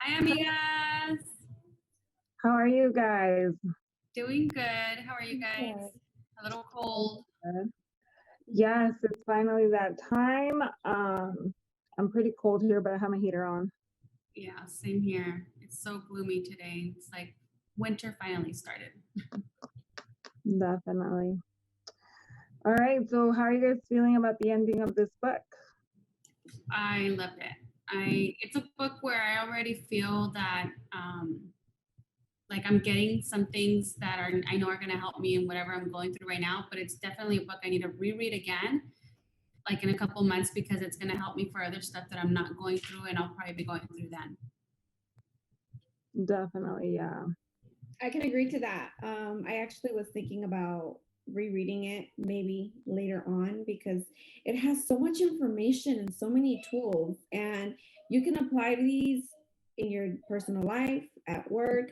Hi, amigas. How are you guys? Doing good. How are you guys? A little cold. Yes, it's finally that time. I'm pretty cold here, but I have my heater on. Yeah, same here. It's so gloomy today. It's like winter finally started. Definitely. All right, so how are you guys feeling about the ending of this book? I loved it. It's a book where I already feel that like I'm getting some things that I know are going to help me in whatever I'm going through right now, but it's definitely a book I need to reread again like in a couple months because it's going to help me for other stuff that I'm not going through and I'll probably be going through then. Definitely, yeah. I can agree to that. I actually was thinking about rereading it maybe later on because it has so much information and so many tools, and you can apply these in your personal life, at work,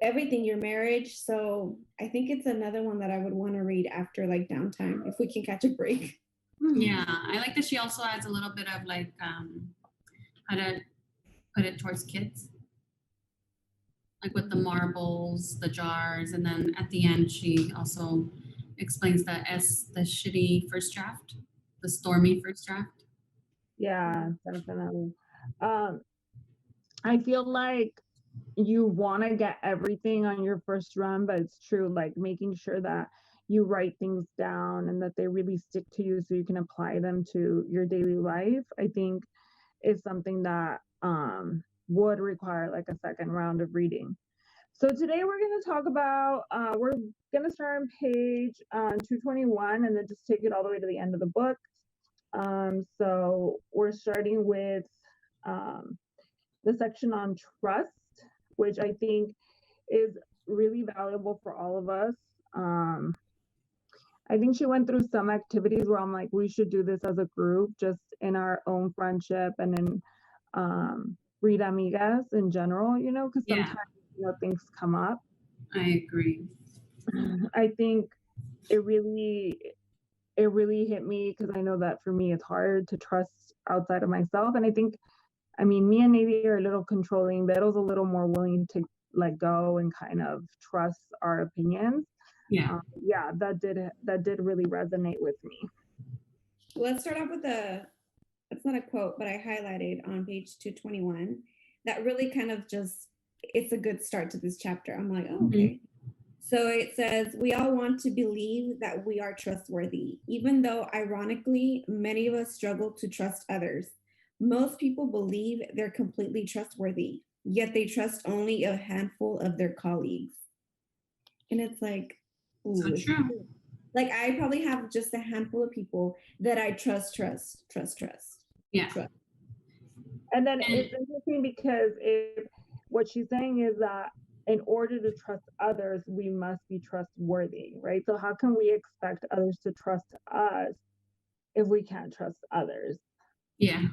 everything, your marriage. So I think it's another one that I would want to read after like downtime if we can catch a break. Yeah, I like that she also adds a little bit of like how to put it towards kids, like with the marbles, the jars, and then at the end she also explains the shitty first draft, the stormy first draft. Yeah, definitely. I feel like you want to get everything on your first run, but it's true, like making sure that you write things down and that they really stick to you so you can apply them to your daily life, I think is something that would require like a second round of reading. So today we're going to talk about, we're going to start on page 221 and then just take it all the way to the end of the book. So we're starting with the section on trust, which I think is really valuable for all of us. I think she went through some activities where I'm like, we should do this as a group, just in our own friendship and in read amigas in general, because sometimes things come up. I agree. I think it really hit me because I know that for me it's hard to trust outside of myself, and I mean, me and Navy are a little controlling. Bettle's a little more willing to let go and kind of trust our opinions. Yeah. That did really resonate with me. Let's start off with it's not a quote, but I highlighted on page 221 that really kind of it's a good start to this chapter. I'm like, oh, okay. Mm-hmm. So it says, we all want to believe that we are trustworthy, even though ironically, many of us struggle to trust others. Most people believe they're completely trustworthy, yet they trust only a handful of their colleagues. And it's like, ooh, so true. Like I probably have just a handful of people that I trust. Yeah. Trust. And then it's interesting because what she's saying is that in order to trust others, we must be trustworthy, right? So how can we expect others to trust us if we can't trust others? Yeah.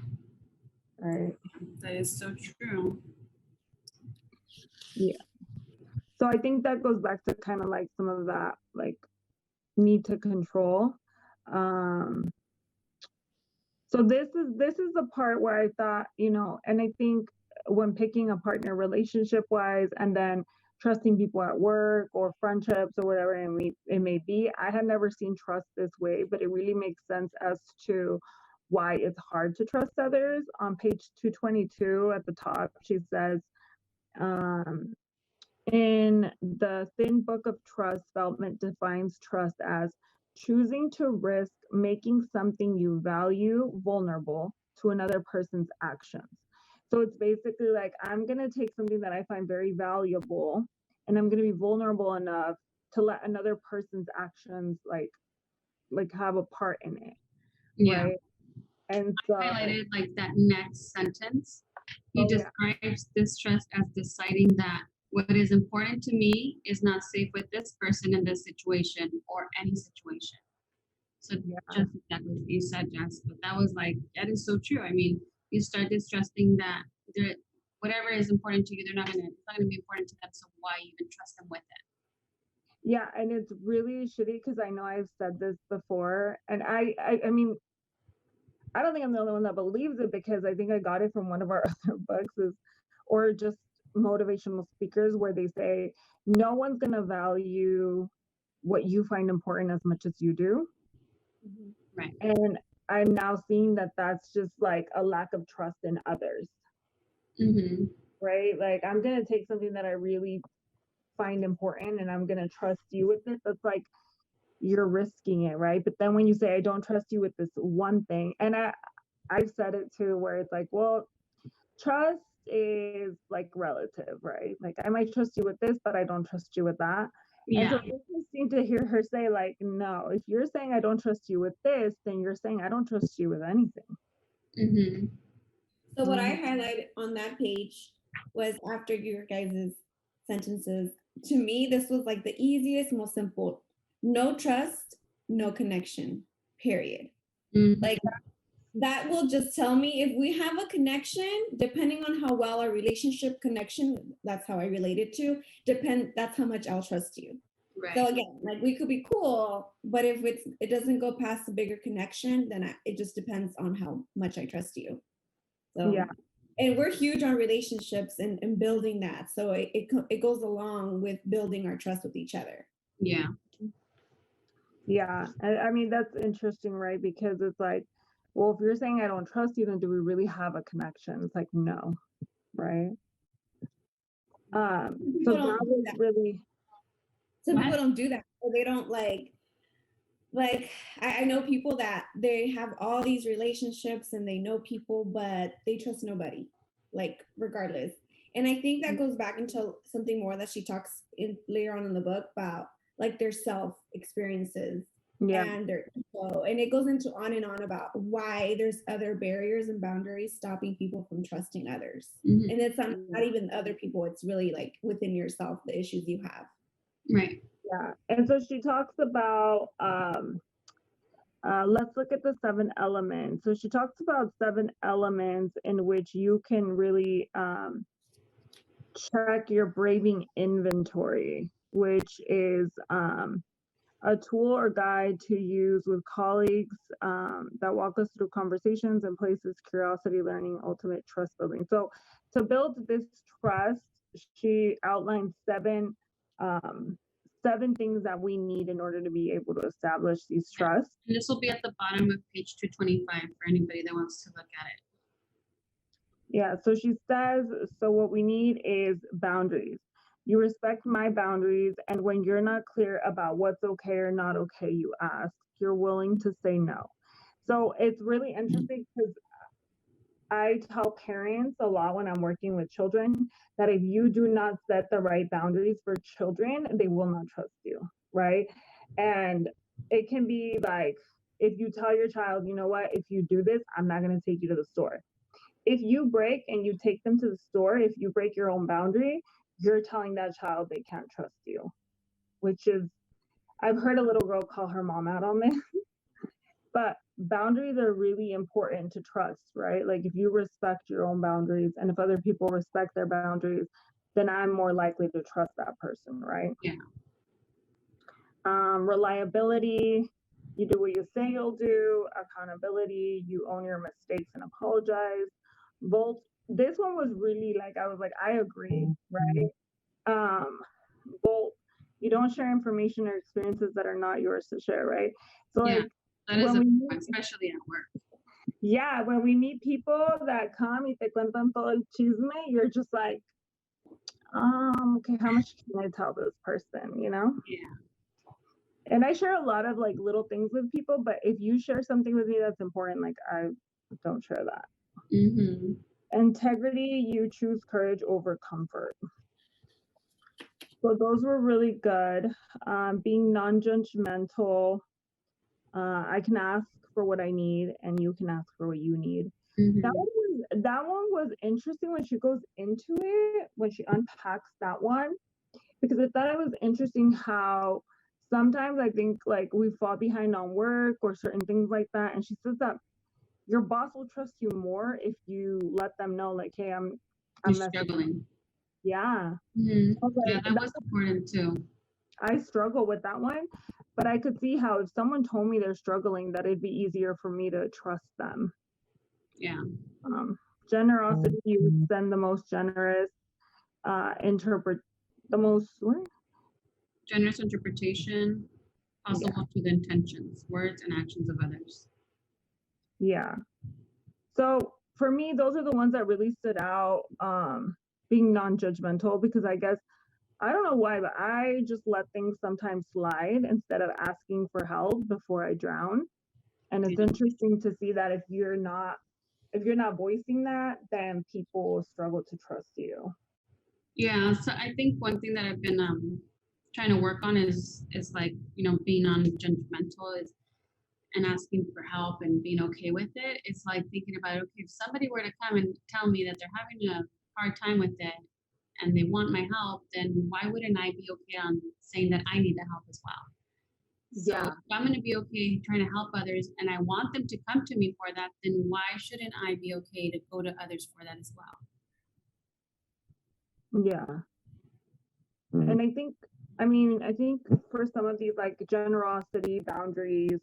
Right. That is so true. Yeah. So I think that goes back to kind of like some of that like need to control. So this is the part where I thought, and I think when picking a partner relationship wise and then trusting people at work or friendships or whatever it may be, I had never seen trust this way, but it really makes sense as to why it's hard to trust others. On page 222 at the top, she says, in the Thin Book of Trust, Feldman defines trust as choosing to risk making something you value vulnerable to another person's actions. So it's basically like, I'm going to take something that I find very valuable and I'm going to be vulnerable enough to let another person's actions like have a part in it. Yeah. Right? And so I highlighted like that next sentence. He describes this trust as deciding that what is important to me is not safe with this person in this situation or any situation. So just exactly what you said, Jess, but that is so true. I mean, you start distrusting that whatever is important to you, it's not gonna be important to them. So why even trust them with it? Yeah, and it's really shitty because I know I've said this before, and I mean, I don't think I'm the only one that believes it because I think I got it from one of our other books. Is or just motivational speakers where they say, no one's going to value what you find important as much as you do. Mhm. Right. And I'm now seeing that that's just like a lack of trust in others, Mm-hmm. right? Like, I'm going to take something that I really find important and I'm going to trust you with it. That's like, you're risking it, right? But then when you say, I don't trust you with this one thing, and I've said it too, where it's like, well, trust is like relative, right? Like, I might trust you with this, but I don't trust you with that. And so Yeah. it's interesting to hear her say, like, no, if you're saying I don't trust you with this, then you're saying I don't trust you with anything. Mm-hmm. So what I highlighted on that page was after your guys' sentences. To me, this was like the easiest, most simple. No trust, no connection. Period. Mm-hmm. Like that will just tell me if we have a connection, depending on how well our relationship connection, that's how I relate it to, that's how much I'll trust you. Right. So again, like we could be cool, but if it doesn't go past the bigger connection, then it just depends on how much I trust you. So Yeah. and we're huge on relationships and building that. So it goes along with building our trust with each other. Yeah. Yeah. I mean, that's interesting, right? Because it's like, well, if you're saying I don't trust you, then do we really have a connection? It's like, no, right? So People don't that do was that. really, Some What? people don't do that. Or they don't like I know people that they have all these relationships and they know people, but they trust nobody, like regardless. And I think that goes back into something more that she talks in later on in the book about like their self experiences yeah. and their ego. And it goes into on and on about why there's other barriers and boundaries stopping people from trusting others. Mm-hmm. And it's not even other people, it's really like within yourself, the issues you have. Right. Yeah. And so she talks about, let's look at the 7 elements. So she talks about 7 elements in which you can really check your braving inventory, which is a tool or guide to use with colleagues that walk us through conversations and places curiosity, learning, ultimate trust building. So to build this trust, she outlined 7 things that we need in order to be able to establish these trusts. And this will be at the bottom of page 225 for anybody that wants to look at it. Yeah, so she says, so what we need is boundaries. You respect my boundaries, and when you're not clear about what's okay or not okay, you ask. You're willing to say no. So it's really interesting because I tell parents a lot when I'm working with children that if you do not set the right boundaries for children, they will not trust you, right? And it can be like if you tell your child, you know what, if you do this, I'm not going to take you to the store. If you break and you take them to the store, if you break your own boundary, you're telling that child they can't trust you, which is, I've heard a little girl call her mom out on this, but boundaries are really important to trust, right? Like if you respect your own boundaries and if other people respect their boundaries, then I'm more likely to trust that person, right? Yeah. Reliability, you do what you say you'll do. Accountability, you own your mistakes and apologize. Volt, this one was really like, I was like, I agree, right? Volt, you don't share information or experiences that are not yours to share, right? So Yeah. like That is when a we meet, especially at work. yeah, when we meet people that come y te cuentan todo el chisme, you're just like, okay, how much can I tell this person, you know? Yeah. And I share a lot of like little things with people, but if you share something with me that's important, like I don't share that. Mm-hmm. Integrity, you choose courage over comfort. So those were really good. Being non-judgmental. I can ask for what I need and you can ask for what you need. Mm-hmm. That one was interesting when she goes into it, when she unpacks that one, because I thought it was interesting how sometimes I think like we fall behind on work or certain things like that. And she says that your boss will trust you more if you let them know, like, hey, I'm You're messing up. struggling. Yeah. Mm-hmm. I was like, Yeah, that was important too. I struggle with that one, but I could see how if someone told me they're struggling, that it'd be easier for me to trust them. Yeah. Generosity, you would send the most generous, interpret the most, what? Generous interpretation, possible to the intentions, words, and actions of others. Yeah. So for me, those are the ones that really stood out, being non-judgmental, because I guess, I don't know why, but I just let things sometimes slide instead of asking for help before I drown. And it's Yeah. interesting to see that if you're not voicing that, then people struggle to trust you. Yeah, so I think one thing that I've been trying to work on is like, being non-judgmental is and asking for help and being okay with it. It's like thinking about, okay, if somebody were to come and tell me that they're having a hard time with it and they want my help, then why wouldn't I be okay on saying that I need the help as well? So Yeah. if I'm going to be okay trying to help others and I want them to come to me for that, then why shouldn't I be okay to go to others for that as well? Yeah. And I think for some of these, like generosity, boundaries,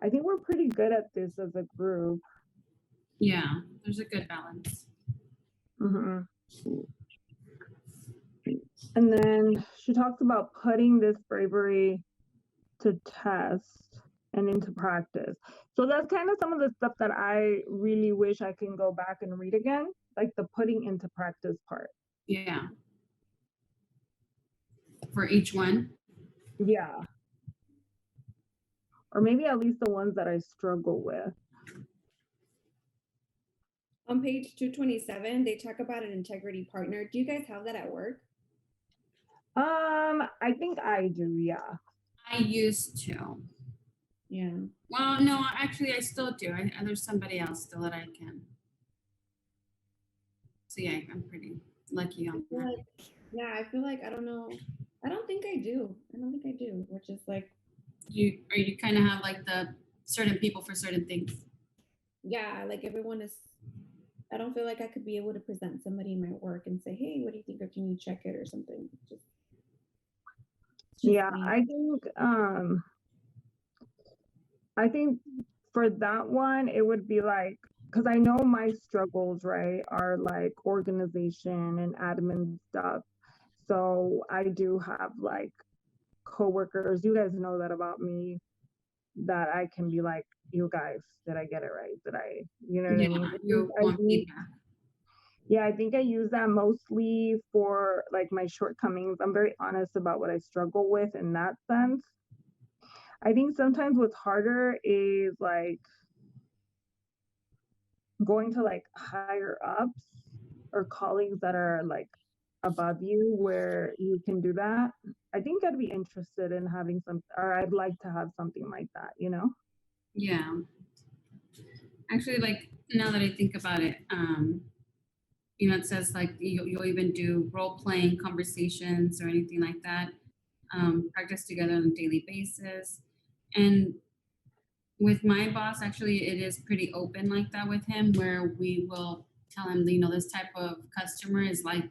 I think we're pretty good at this as a group. Yeah, there's a good balance. Hmm. And then she talks about putting this bravery to test and into practice. So that's kind of some of the stuff that I really wish I can go back and read again, like the putting into practice part. Yeah. For each one. Yeah. Or maybe at least the ones that I struggle with. On page 227, they talk about an integrity partner. Do you guys have that at work? I think I do, yeah. I used to. Yeah. Well, no, actually, I still do. There's somebody else still that I can. So yeah, I'm pretty lucky on that. I feel like I don't know. I don't think I do. Which is like, You kind of have like the certain people for certain things. yeah, like everyone is. I don't feel like I could be able to present somebody in my work and say, "Hey, what do you think? Or can you check it or something?" It's just Yeah, me. I think for that one, it would be like, because I know my struggles, right, are like organization and admin stuff. So I do have like coworkers, you guys know that about me, that I can be like, you guys, did I get it right? You know what I mean? You want feedback. Yeah, I think I use that mostly for like my shortcomings. I'm very honest about what I struggle with in that sense. I think sometimes what's harder is like going to like higher ups or colleagues that are like above you where you can do that. I think I'd be interested in having or I'd like to have something like that, you know? Yeah. Actually, like now that I think about it, it says like you'll even do role playing conversations or anything like that. Practice together on a daily basis. And with my boss, actually, it is pretty open like that with him, where we will tell him, this type of customer is like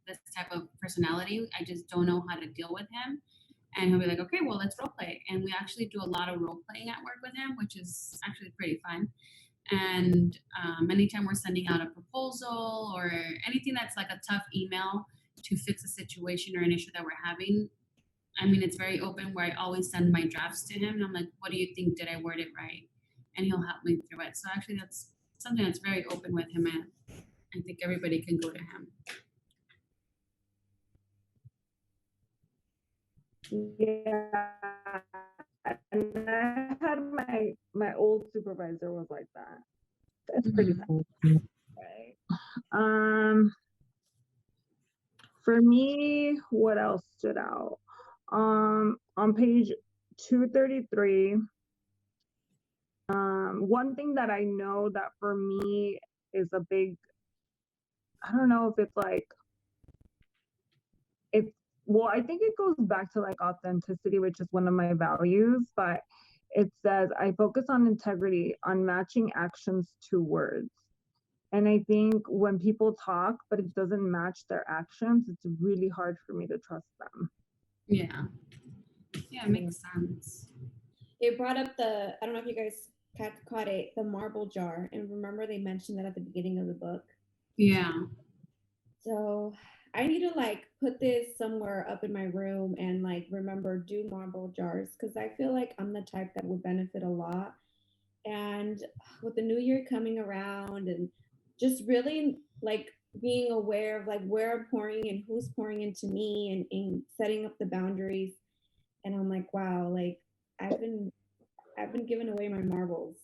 this type of personality. I just don't know how to deal with him. And he'll be like, okay, well, let's role play. And we actually do a lot of role playing at work with him, which is actually pretty fun. And anytime we're sending out a proposal or anything that's like a tough email to fix a situation or an issue that we're having, I mean, it's very open where I always send my drafts to him. And I'm like, what do you think? Did I word it right? And he'll help me through it. So actually, that's something that's very open with him. And I think everybody can go to him. Yeah. And I had my old supervisor was like that. That's pretty cool. Right. For me, what else stood out? On page 233, one thing that I know that for me is a big, I don't know if it's like, well, I think it goes back to like authenticity, which is one of my values, but it says, I focus on integrity, on matching actions to words. And I think when people talk, but it doesn't match their actions, it's really hard for me to trust them. Yeah. Yeah, it makes sense. It brought up I don't know if you guys caught it, the marble jar. And remember they mentioned that at the beginning of the book. Yeah. So I need to like put this somewhere up in my room and like remember do marble jars because I feel like I'm the type that would benefit a lot. And with the new year coming around and just really like being aware of like where I'm pouring and who's pouring into me and setting up the boundaries. And I'm like, wow, like I've been I've been giving away my marbles.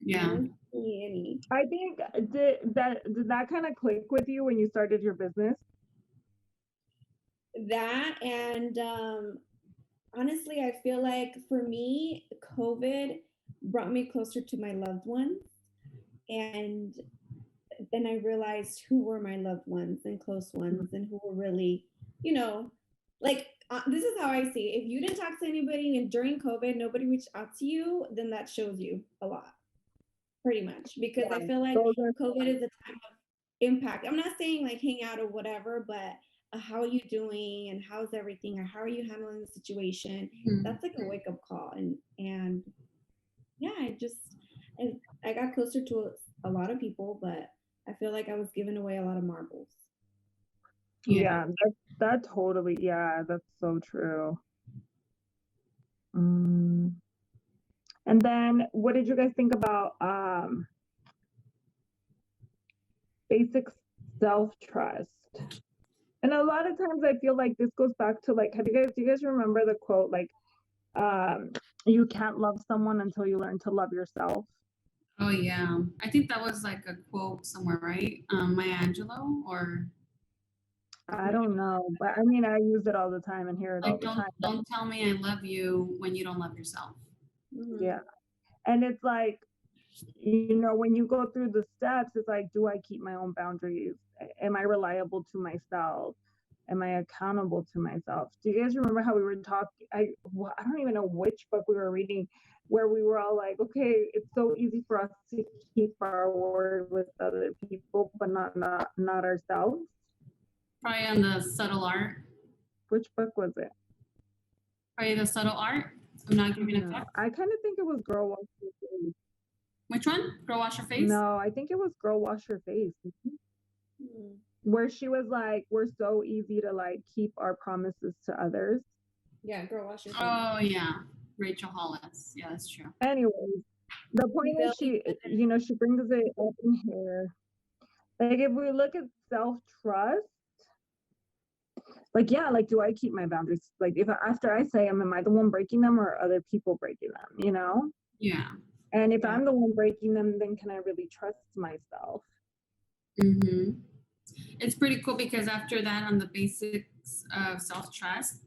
Yeah. No one's giving me any. I think did that kind of click with you when you started your business? That and honestly, I feel like for me, COVID brought me closer to my loved ones. And then I realized who were my loved ones and close ones and who were really, you know, like this is how I see it. If you didn't talk to anybody and during COVID, nobody reached out to you, then that shows you a lot, pretty much. Because I feel like Those are COVID is a time of impact. I'm not saying like hang out or whatever, but how are you doing and how's everything or how are you handling the situation? Mhm. That's like a wake up call. And yeah, I got closer to a lot of people, but I feel like I was giving away a lot of marbles. yeah, that totally, yeah, that's so true. Mm. And then what did you guys think about basic self-trust? And a lot of times I feel like this goes back to like, do you guys remember the quote like, you can't love someone until you learn to love yourself? Oh yeah. I think that was like a quote somewhere, right? Maya Angelou or I don't know, but I mean, I use it all the time and hear it all like the time. don't tell me I love you when you don't love yourself. Mm-hmm. Yeah. And it's like, you know, when you go through the steps, it's like, do I keep my own boundaries? Am I reliable to myself? Am I accountable to myself? Do you guys remember how we were talking? I don't even know which book we were reading where we were all like, okay, it's so easy for us to keep our word with other people, but not ourselves. Probably on the subtle art. Which book was it? Probably the subtle art. I'm not giving a No, fuck. I kind of think it was Girl Wash Your Face. Which one? Girl wash your face? No, I think it was Girl Wash Your Face. Mm-hmm. Where she was like, we're so easy to like keep our promises to others. Yeah, girl, wash your face. Oh yeah. Rachel Hollis. Yeah, that's true. Anyways, the point is she, you know, she brings it up in here. Like if we look at self-trust, like yeah, like do I keep my boundaries? Like if after I say them, am I the one breaking them or other people breaking them, you know? Yeah. And if Yeah. I'm the one breaking them, then can I really trust myself? Mm-hmm. It's pretty cool because after that, on the basics of self trust,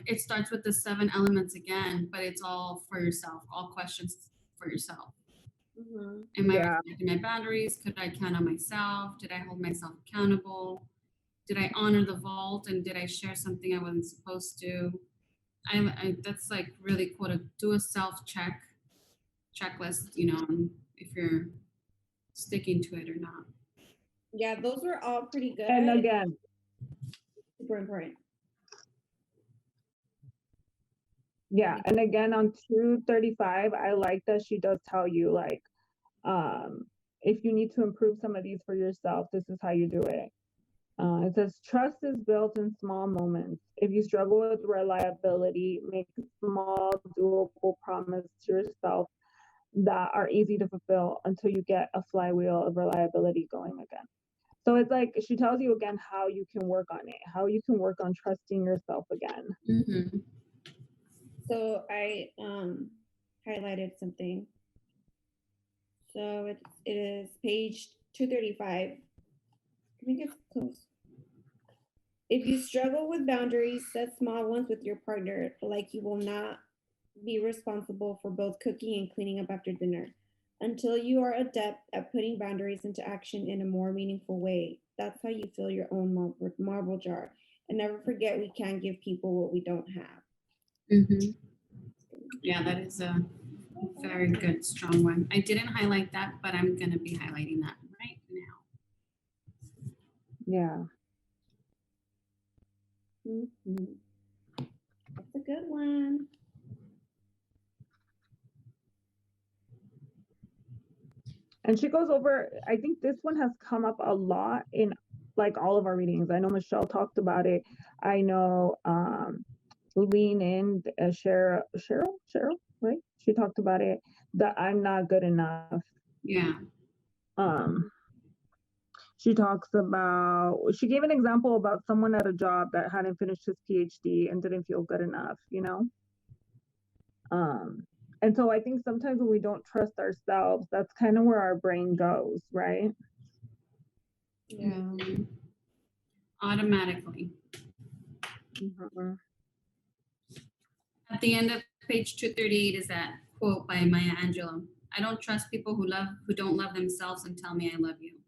it starts with the 7 elements again, but it's all for yourself, all questions for yourself. Mm-hmm. Am I Yeah. respecting my boundaries? Could I count on myself? Did I hold myself accountable? Did I honor the vault and did I share something I wasn't supposed to? That's like really cool to do a self checklist, you know, and if you're sticking to it or not. Yeah, those were all pretty good. And again, Super important. yeah, and again on 235, I like that she does tell you like, if you need to improve some of these for yourself, this is how you do it. It says trust is built in small moments. If you struggle with reliability, make a small, doable promise to yourself that are easy to fulfill until you get a flywheel of reliability going again. So it's like she tells you again how you can work on it, how you can work on trusting yourself again. Mm-hmm. So I highlighted something. So it is page 235. I think it's close. If you struggle with boundaries, set small ones with your partner, like you will not be responsible for both cooking and cleaning up after dinner until you are adept at putting boundaries into action in a more meaningful way. That's how you fill your own marble jar. And never forget, we can't give people what we don't have. Mm-hmm. Yeah, that is a very good, strong one. I didn't highlight that, but I'm going to be highlighting that right now. Yeah. Mm-hmm. That's a good one. And she goes over, I think this one has come up a lot in like all of our readings. I know Michelle talked about it. I know Lean In, Cheryl, right? She talked about it, that I'm not good enough. Yeah. Um, she talks about, she gave an example about someone at a job that hadn't finished his PhD and didn't feel good enough, you know? And so I think sometimes when we don't trust ourselves, that's kind of where our brain goes, right? Yeah. Mhm. Automatically. Mhm. At the end of page 238 is that quote by Maya Angelou. I don't trust people who don't love themselves and tell me I love you.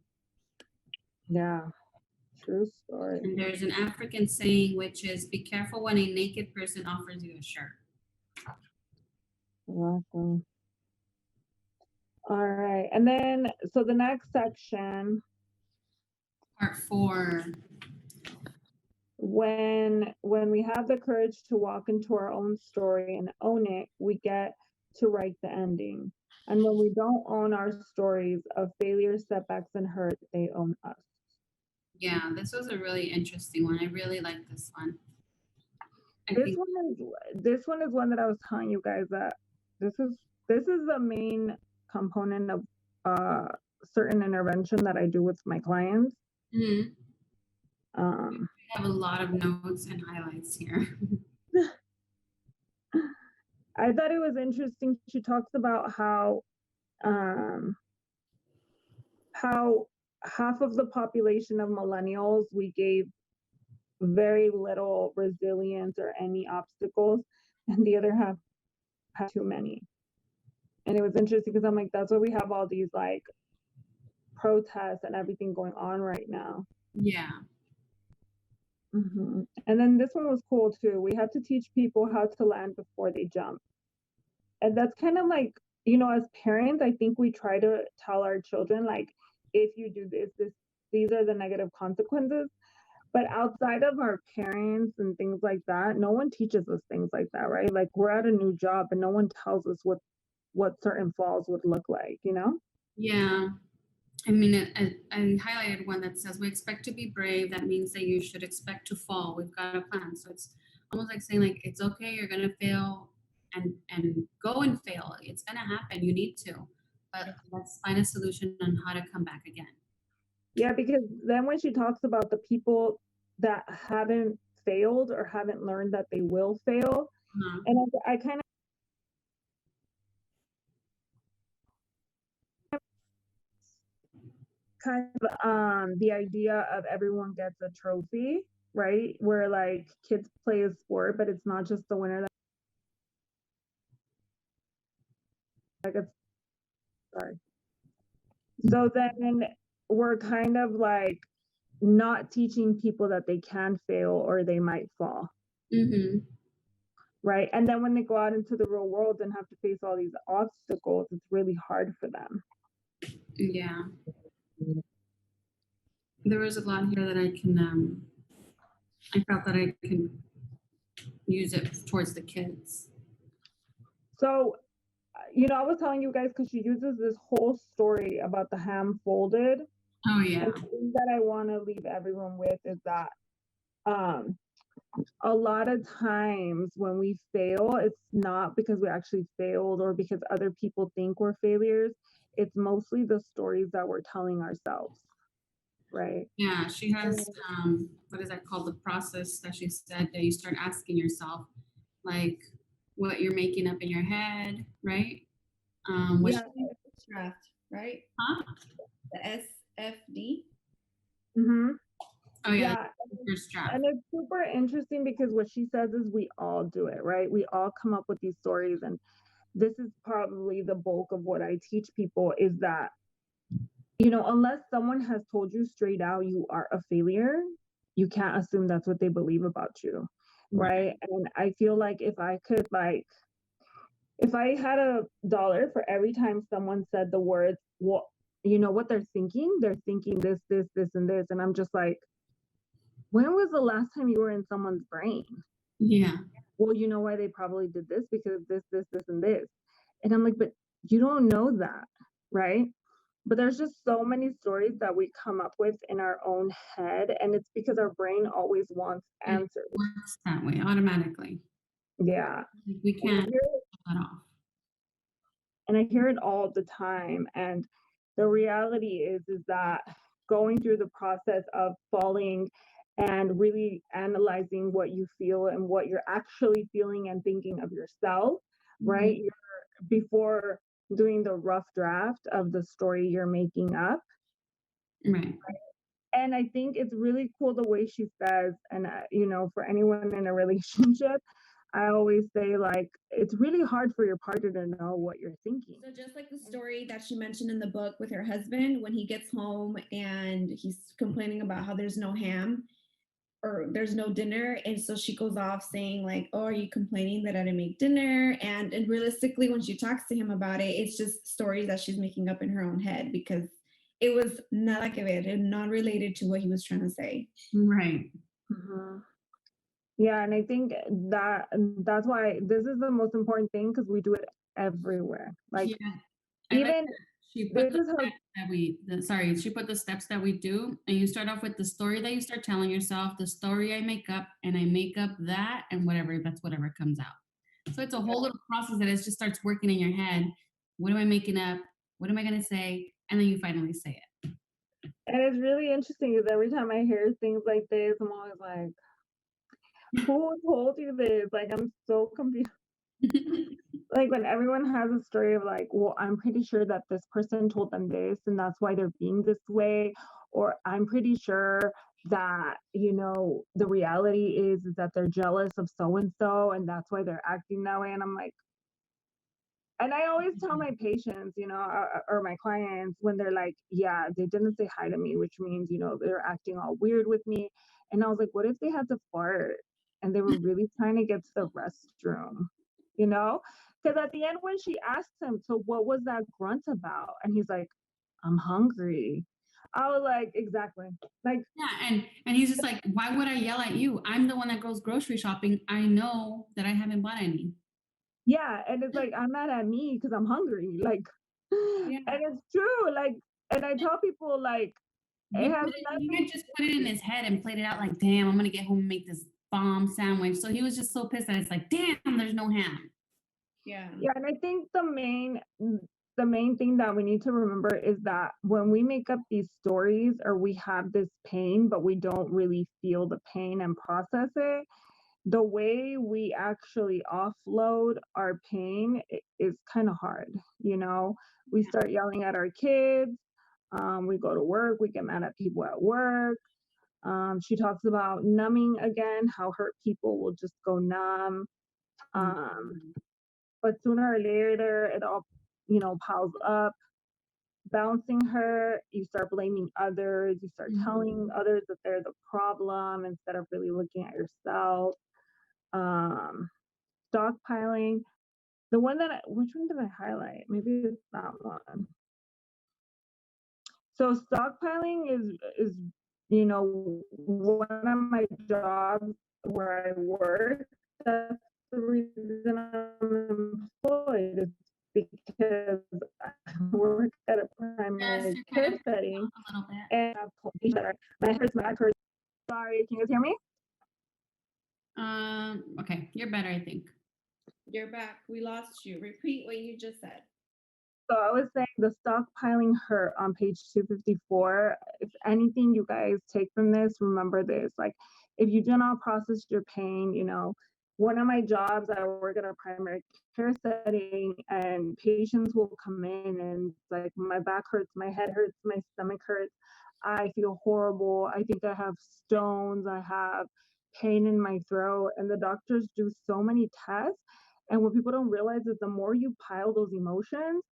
Yeah, true story. And there's an African saying which is be careful when a naked person offers you a shirt. Awesome. All right. And then, so the next section, Part 4. when we have the courage to walk into our own story and own it, we get to write the ending. And when we don't own our stories of failure, setbacks, and hurt, they own us. Yeah, this was a really interesting one. I really like this one. I This think one is one that I was telling you guys that this is the main component of certain intervention that I do with my clients. mhm, Um, I have a lot of notes and highlights here. I thought it was interesting. She talks about um, how half of the population of millennials we gave very little resilience or any obstacles, and the other half had too many. And it was interesting because I'm like, that's why we have all these like protests and everything going on right now. Yeah. And then this one was cool too. We have to teach people how to land before they jump. And that's kind of like, you know, as parents, I think we try to tell our children, like, if you do these are the negative consequences. But outside of our parents and things like that, no one teaches us things like that, right? Like we're at a new job and no one tells us what certain falls would look like, you know? Yeah. I mean, I highlighted one that says we expect to be brave. That means that you should expect to fall. We've got a plan. So it's almost like saying like it's okay. You're gonna fail, and go and fail. It's gonna happen. You need to, but let's find a solution on how to come back again. Yeah, because then when she talks about the people that haven't failed or haven't learned that they will fail, Uh-huh. and I kind of the idea of everyone gets a trophy, right? Where like kids play a sport, but it's not just the winner that gets, sorry. So then we're kind of like not teaching people that they can fail or they might fall, Mm-hmm. right? And then when they go out into the real world and have to face all these obstacles, it's really hard for them. Yeah. There was a lot here that I can. I felt that I can use it towards the kids. So, you know, I was telling you guys because she uses this whole story about the ham folded. Oh yeah. And the thing that I want to leave everyone with is that um, a lot of times when we fail, it's not because we actually failed or because other people think we're failures. It's mostly the stories that we're telling ourselves, right? Yeah, she has what is that called? The process that she said that you start asking yourself, like what you're making up in your head, right? What Yeah. Draft, right? huh? The SFD. Mm-hmm. Oh yeah, Yeah. first draft. And it's super interesting because what she says is we all do it, right? We all come up with these stories. And this is probably the bulk of what I teach people is that, you know, unless someone has told you straight out you are a failure, you can't assume that's what they believe about you, right? And I feel like if I could like if I had $1 for every time someone said the words, what you know what they're thinking? They're thinking this, and this. And I'm just like, when was the last time you were in someone's brain? Yeah. Well, you know why they probably did this because this, and this. And I'm like, but you don't know that, right? But there's just so many stories that we come up with in our own head, and it's because our brain always wants It answers. works that way automatically. Yeah. Like, we And I can't hear shut that off. and I hear it all the time. And the reality is that going through the process of falling and really analyzing what you feel and what you're actually feeling and thinking of yourself, right? Mhm. Before doing the rough draft of the story you're making up. Right. And I think it's really cool the way she says, and for anyone in a relationship, I always say, like, it's really hard for your partner to know what you're thinking. So just like the story that she mentioned in the book with her husband, when he gets home and he's complaining about how there's no ham or there's no dinner, and so she goes off saying like, "Oh, are you complaining that I didn't make dinner?" And realistically, when she talks to him about it, it's just stories that she's making up in her own head because it was nada que ver and not related to what he was trying to say. Right. Mhm. Yeah, and I think that's why this is the most important thing because we do it everywhere. Like, Yeah. I like even that she put this the is her. steps that sorry, she put the steps that we do, and you start off with the story that you start telling yourself, the story I make up, and I make up that, and whatever comes out. So it's a whole little process that it just starts working in your head. What am I making up? What am I gonna say? And then you finally say And it's really interesting because every time I hear things like this, I'm always like, who told you this? Like, I'm so confused. it. Like, when everyone has a story of like, well, I'm pretty sure that this person told them this and that's why they're being this way, or I'm pretty sure that the reality is that they're jealous of so and so and that's why they're acting that way. And I'm like, and I always tell my patients, or my clients when they're like, yeah, they didn't say hi to me, which means, they're acting all weird with me. And I was like, what if they had to fart and they were really trying to get to the restroom? You know? Because at the end, when she asked him, so what was that grunt about? And he's like, I'm hungry. I was like, exactly. Like, Yeah, and he's just like, why would I yell at you? I'm the one that goes grocery shopping. I know that I haven't bought any. yeah. And it's like, I'm mad at me because I'm hungry. Like, Yeah. and it's true. Like, and I tell people, like, it has He nothing. had just put it in his head and played it out like, damn, I'm gonna get home and make this bomb sandwich. So he was just so pissed that it's like, damn, there's no ham. Yeah. Yeah, and I think the main thing that we need to remember is that when we make up these stories or we have this pain, but we don't really feel the pain and process it, the way we actually offload our pain is kind of hard. We start yelling at our kids. We go to work, we get mad at people at work. She talks about numbing again, how hurt people will just go numb. Um, but sooner or later, it all, piles up. Bouncing her, you start blaming others, you start telling others that they're the problem instead of really looking at yourself. Um, Stockpiling. Which one did I highlight? Maybe it's that one. So stockpiling is one of my jobs where I work. That's the reason I'm employed is because I work at a Yes, primary you're kind care of breaking setting up a little bit. and I have patients that are my head hurts, my back hurts. Sorry, can you guys hear me? Okay, you're better, I think. You're back. We lost you. Repeat what you just said. So I was saying the stockpiling hurt on page 254. If anything you guys take from this, remember this. Like, if you do not process your pain, one of my jobs, I work at a primary care setting, and patients will come in and it's like, my back hurts, my head hurts, my stomach hurts. I feel horrible. I think I have stones. I have pain in my throat. And the doctors do so many tests. And what people don't realize is the more you pile those emotions,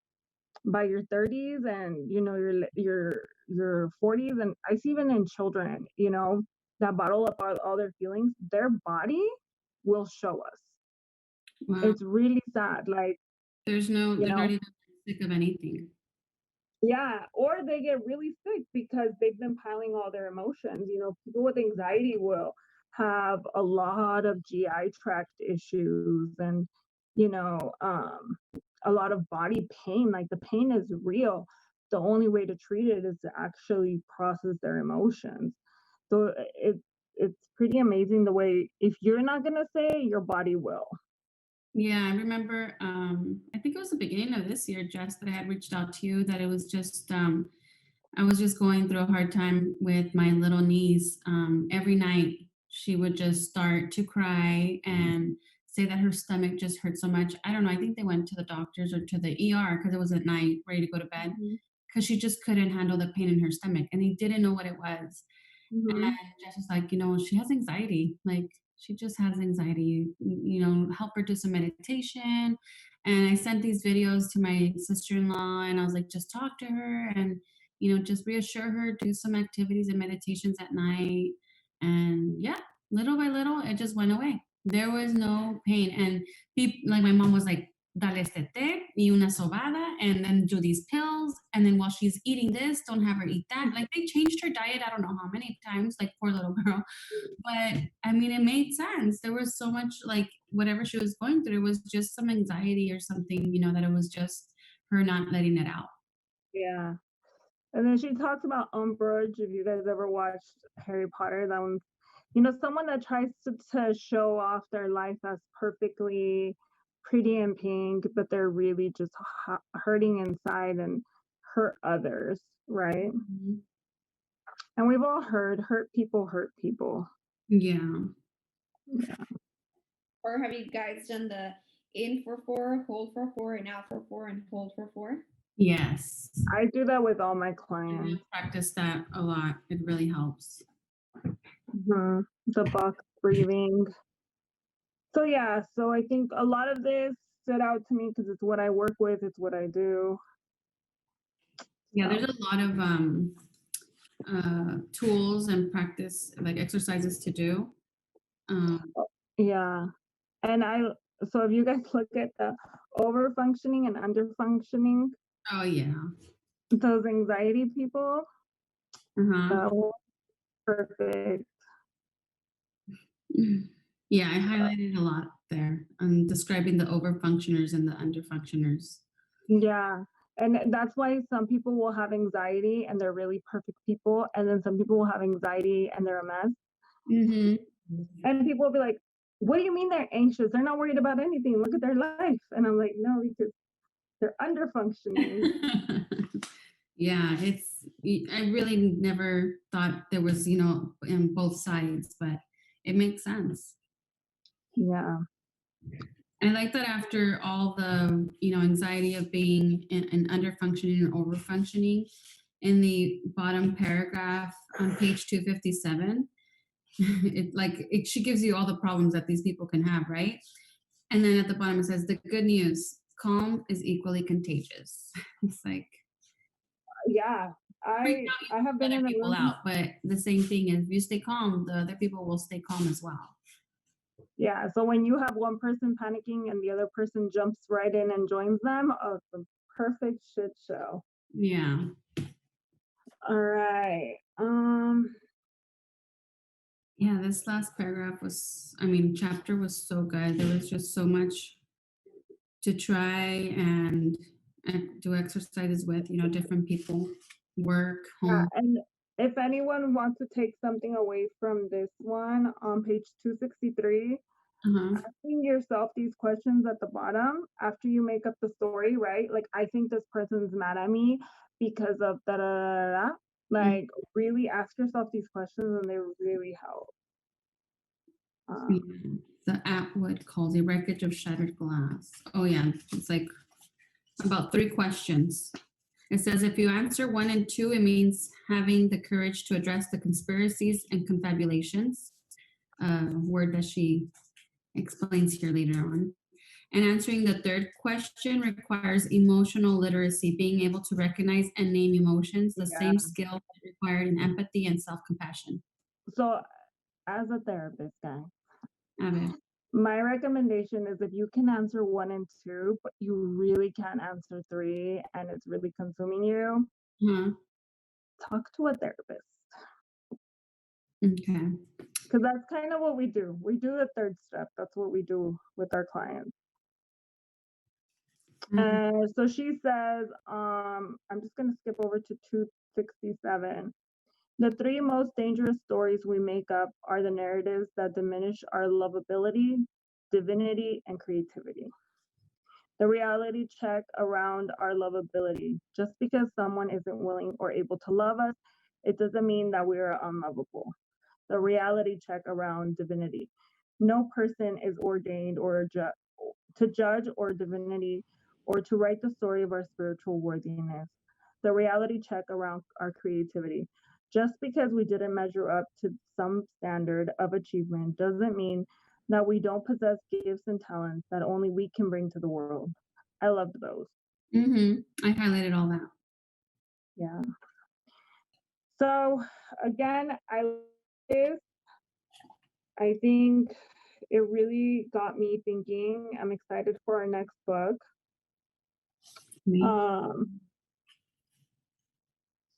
by your 30s and your 40s, and I see even in children, that bottle up all their feelings, their body will show us. Wow. It's really sad. Like, They're not you know even sick of anything. yeah, or they get really sick because they've been piling all their emotions. People with anxiety will have a lot of GI tract issues and a lot of body pain. Like, the pain is real. the only way to treat it is to actually process their emotions. So it's pretty amazing the way, if you're not gonna say it, your body will. Yeah, I remember, I think it was the beginning of this year, Jess, that I had reached out to you, that it was just, I was just going through a hard time with my little niece. Every night she would just start to cry and say that her stomach just hurt so much. I don't know. I think they went to the doctors or to the ER because it was at night, ready to go to bed, Mhm. because she just couldn't handle the pain in her stomach and they didn't know what it was. And Mhm. Jess was like, she has anxiety. Like, she just has anxiety. Help her do some meditation. And I sent these videos to my sister in law, and I was like, just talk to her and, just reassure her, do some activities and meditations at night. And yeah, little by little, it just went away. There was no pain. And like my mom was like, dale este té y una sobada, and then do these pills. And then while she's eating this, don't have her eat that. Like, they changed her diet, I don't know how many times, like, poor little girl. But I mean, it made sense. There was so much, like, whatever she was going through, it was just some anxiety or something, that it was just her not letting it out. Yeah. And then she talks about Umbridge. If you guys ever watched Harry Potter, that one's, someone that tries to show off their life as perfectly pretty and pink, but they're really just hurting inside and hurt others, right? Mhm. And we've all heard hurt people hurt people. Yeah. Or have you guys done the in for 4, hold for 4, and out for 4, and hold for 4? Yes. I do that with all my I clients. practice that a lot. It really helps. The box breathing. So yeah, so I think a lot of this stood out to me because it's what I work with, it's what I do. Yeah, there's a lot of tools and practice, like exercises to do. Yeah. And so if you guys look at the over functioning and under functioning, Oh yeah. those anxiety people, Uh-huh. perfect. Yeah, I highlighted a lot there on describing the over functioners and the under functioners. Yeah. And that's why some people will have anxiety and they're really perfect people. And then some people will have anxiety and they're a mess. Mm-hmm. And people will be like, what do you mean they're anxious? They're not worried about anything. Look at their life. And I'm like, no, because they're under functioning. Yeah, I really never thought there was, in both sides, but it makes sense. Yeah. I like that after all the, anxiety of being in under functioning and over functioning, in the bottom paragraph on page 257, she gives you all the problems that these people can have, right? And then at the bottom it says, the good news, calm is equally contagious. It's like, Yeah. I have been other in a people room. out, but the same thing is, if you stay calm, the other people will stay calm as well. Yeah. So when you have one person panicking and the other person jumps right in and joins them, oh, it's a perfect shit show. Yeah. All right. Yeah, this last paragraph chapter was so good. There was just so much to try and do exercises with, different people, work, Yeah, home. and if anyone wants to take something away from this one, on page 263, Uh-huh. asking yourself these questions at the bottom after you make up the story, right? Like, I think this person's mad at me because of da da da da. Like, really ask yourself these questions, and they really help. Yeah. The Atwood calls a wreckage of shattered glass. Oh yeah, it's like about 3 questions. It says, if you answer 1 and 2, it means having the courage to address the conspiracies and confabulations, word that she explains here later on. And answering the third question requires emotional literacy, being able to recognize and name emotions, the same skill required in empathy and self-compassion. So, as a therapist, guys, A ver. my recommendation is, if you can answer 1 and 2, but you really can't answer 3 and it's really consuming you, talk to a therapist. Okay. Because that's kind of what we do. We do the third step. That's what we do with our clients. So she says, I'm just going to skip over to 267. The three most dangerous stories we make up are the narratives that diminish our lovability, divinity, and creativity. The reality check around our lovability. Just because someone isn't willing or able to love us, it doesn't mean that we are unlovable. The reality check around divinity. No person is ordained or to judge or divinity or to write the story of our spiritual worthiness. The reality check around our creativity. Just because we didn't measure up to some standard of achievement doesn't mean that we don't possess gifts and talents that only we can bring to the world. I loved those. I highlighted all that. Yeah. So again, I think it really got me thinking. I'm excited for our next book.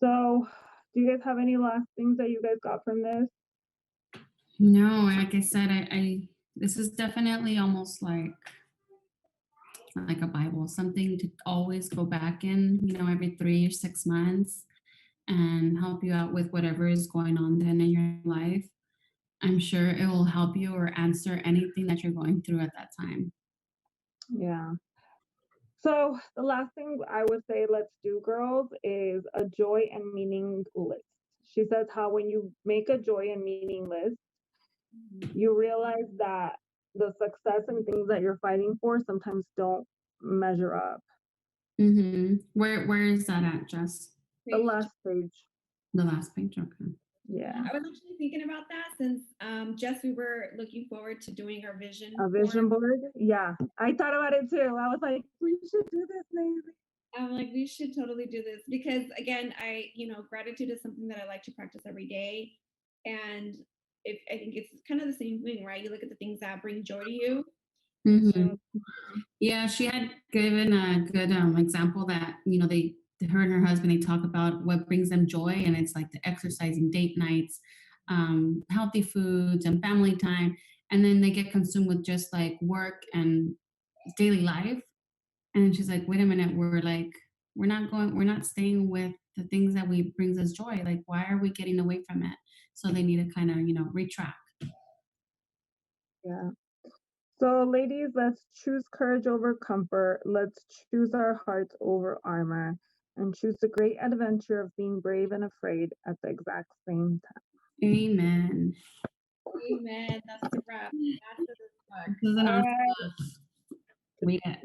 So do you guys have any last things that you guys got from this? No, like I said, I this is definitely almost like a Bible, something to always go back in, every 3 or 6 months and help you out with whatever is going on then in your life. I'm sure it will help you or answer anything that you're going through at that time. Yeah. So the last thing I would say, let's do, girls, is a joy and meaning list. She says how when you make a joy and meaning list, you realize that the success and things that you're fighting for sometimes don't measure up. Where is that at, Jess? The last page. The last page, okay. Yeah. I was actually thinking about that since Jess, we were looking forward to doing our vision. A vision board? Yeah. I thought about it too. I was like, we should do this, maybe. I'm like, we should totally do this because again, gratitude is something that I like to practice every day. And I think it's kind of the same thing, right? You look at the things that bring joy to you. So, yeah, she had given a good example that, her and her husband, they talk about what brings them joy. And it's like the exercising, date nights, healthy foods and family time. And then they get consumed with just like work and daily life. And she's like, wait a minute, we're not staying with the things that brings us joy. Like, why are we getting away from it? So they need to kind of, retract. Yeah. So ladies, let's choose courage over comfort. Let's choose our hearts over armor and choose the great adventure of being brave and afraid at the exact same time. Amen. Amen. That's the wrap. This is an awesome book. Read it.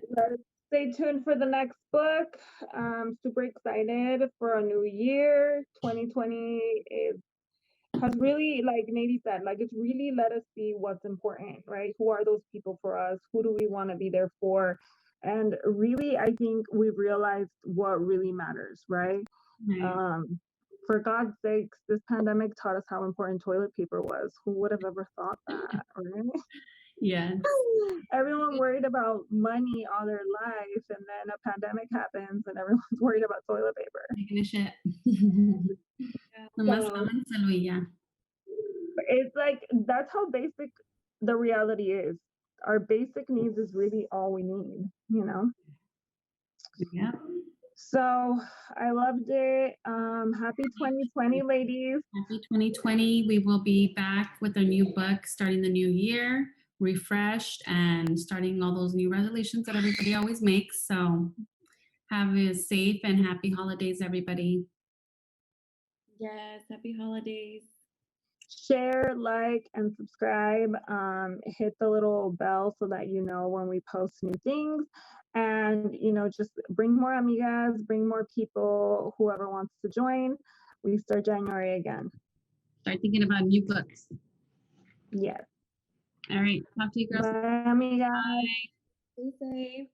Stay tuned for the next book. I'm super excited for a new year. 2020 has really, like Nady said, like it's really let us see what's important, right? Who are those people for us? Who do we want to be there for? And really, I think we've realized what really matters, right? For God's sakes, this pandemic taught us how important toilet paper was. Who would have ever thought that, right? Yes. Everyone worried about money all their life, and then a pandemic happens, and everyone's worried about toilet paper. Taking a shit. It's like that's how basic the reality is. Our basic needs is really all we need, Yeah. So I loved it. Happy 2020, ladies. Happy 2020. We will be back with a new book starting the new year, refreshed and starting all those new resolutions that everybody always makes. So have a safe and happy holidays, everybody. Yes, happy holidays. Share, like, and subscribe. Hit the little bell so that you know when we post new things. And, just bring more amigas, bring more people, whoever wants to join. We start January again. Start thinking about new books. Yes. All right. Talk to you girls. Bye, amigas. Bye. Stay safe.